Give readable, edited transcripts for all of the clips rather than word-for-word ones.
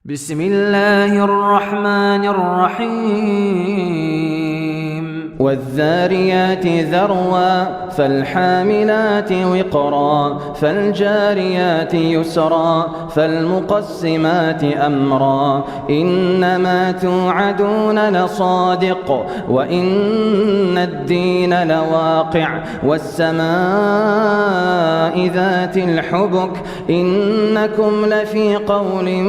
بسم الله الرحمن الرحيم والذاريات ذروا فالحاملات وقرا فالجاريات يسرا فالمقسمات أمرا إنما توعدون لصادق وإن الدين لواقع والسماء ذات الحبك إنكم لفي قول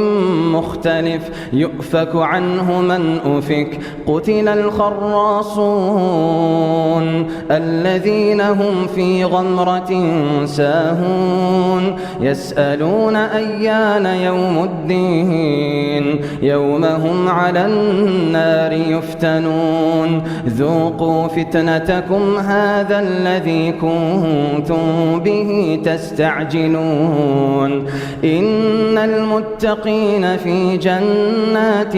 مختلف يؤفك عنه من أفك قتل الخراصون الذين هم في غمرة ساهون يسألون أيان يوم الدين يوم هم على النار يفتنون ذوقوا فتنتكم هذا الذي كنتم به تستعجلون إن المتقين في جنات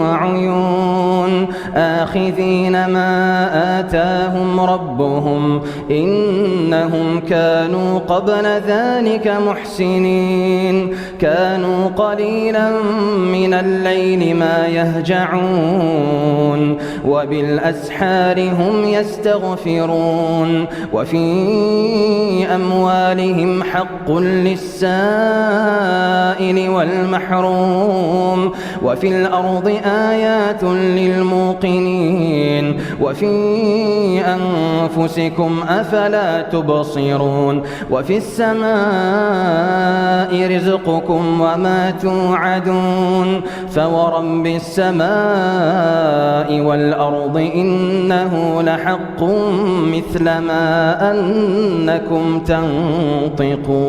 وعيون آخذين ما آتاهم ربهم إنهم كانوا قبل ذلك محسنين كانوا قليلا من الليل ما يهجعون وبالأسحار هم يستغفرون وفي أموالهم حق للسائل والمحروم وفي الأرض آيات للموقنين وفي أنفسكم أفلا تبصرون وفي السماء رزقكم وما توعدون فورب السماء والأرض إنه لحق مثل ما أنكم تنطقون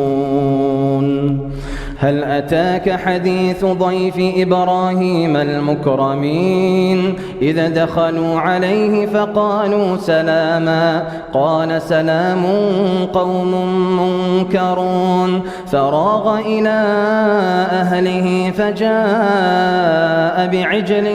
هل أتاك حديث ضيف إبراهيم المكرمين إذ دخلوا عليه فقالوا سلاما قال سلام قوم منكرون فراغ إلى أهله فجاء بعجل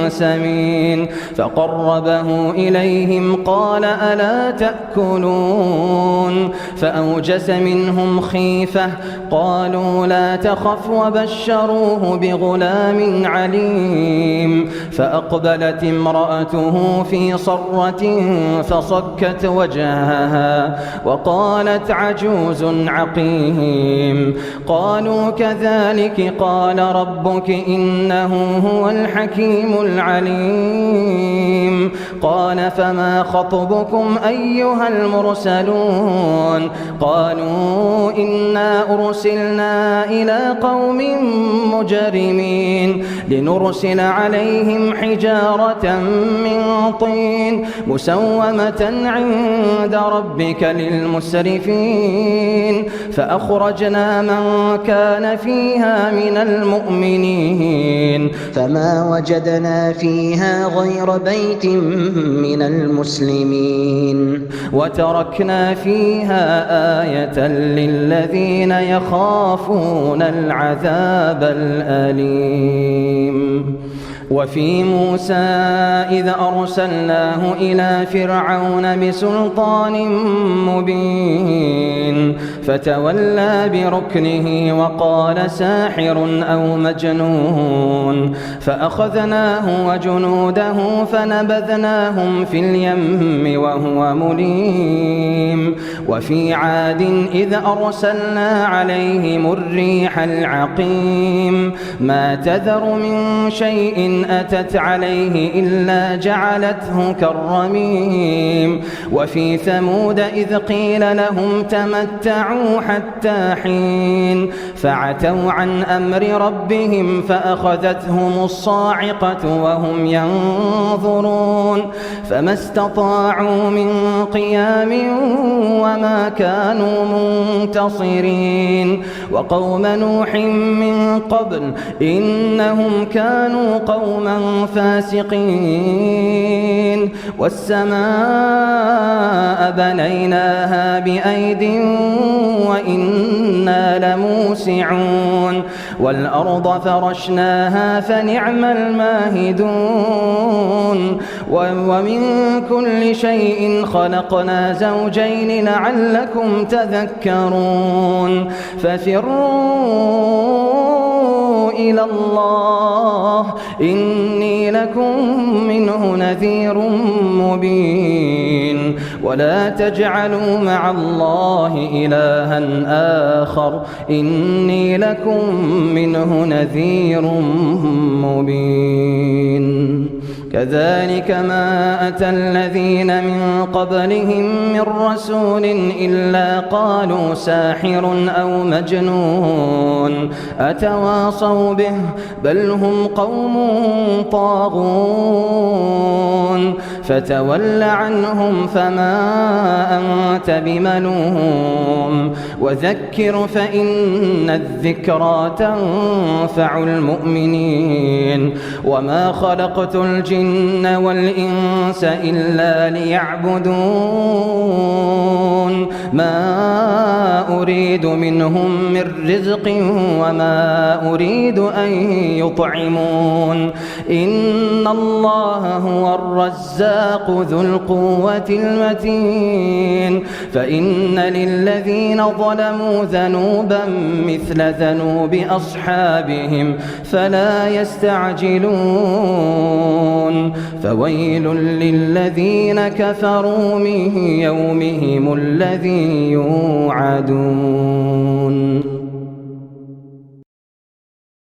سمين فقربه إليهم قال ألا تأكلون فأوجس منهم خيفة قالوا لا تخف وبشروه بغلام عليم فأقبلت امرأته في صرة فصكت وجهها وقالت عجوز عقيم قالوا كذلك قال ربك إنه هو الحكيم العليم قال فما خطبكم أيها المرسلون قالوا إنا أرسلنا إلى قوم مجرمين لنرسل عليهم حجارة من طين مسومة عند ربك للمسرفين فأخرجنا من كان فيها من المؤمنين فما وجدنا فيها غير بيت من المسلمين وتركنا فيها آية للذين يخافون العذاب الأليم وفي موسى إذ أرسلناه إلى فرعون بسلطان مبين فتولى بركنه وقال ساحر أو مجنون فأخذناه وجنوده فنبذناهم في اليم وهو مليم وفي عاد إذ أرسلنا عليهم الريح العقيم ما تذر من شيء أتت عليه إلا جعلته كالرميم وفي ثمود إذ قيل لهم تمتعوا حتى حين فعتوا عن أمر ربهم فأخذتهم الصاعقة وهم ينظرون فما استطاعوا من قيام وما كانوا منتصرين وقوم نوح من قبل إنهم كانوا قوما فاسقين والسماء بنيناها بأيد وإنا لموسعون والأرض فرشناها فنعم الماهدون ومن كل شيء خلقنا زوجين لعلكم تذكرون ففروا إلى الله إني لكم منه نذير مبين ولا تجعلوا مع الله إلها آخر إني لكم منه نذير مبين كذلك ما أتى الذين من قبلهم من رسول إلا قالوا ساحر أو مجنون أتواصوا به بل هم قوم طاغون فتول عنهم فما أنت بملوم وذكر فإن الذكرى تنفع المؤمنين وما خلقت الجن والإنس إلا ليعبدون ما أريد منهم من رزق وما أريد أن يطعمون إن الله هو الرزاق ذو القوة المتين فإن للذين ظلموا ذنوبا مثل ذنوب أصحابهم فلا يستعجلون فويل للذين كفروا من يومهم الذي يوعدون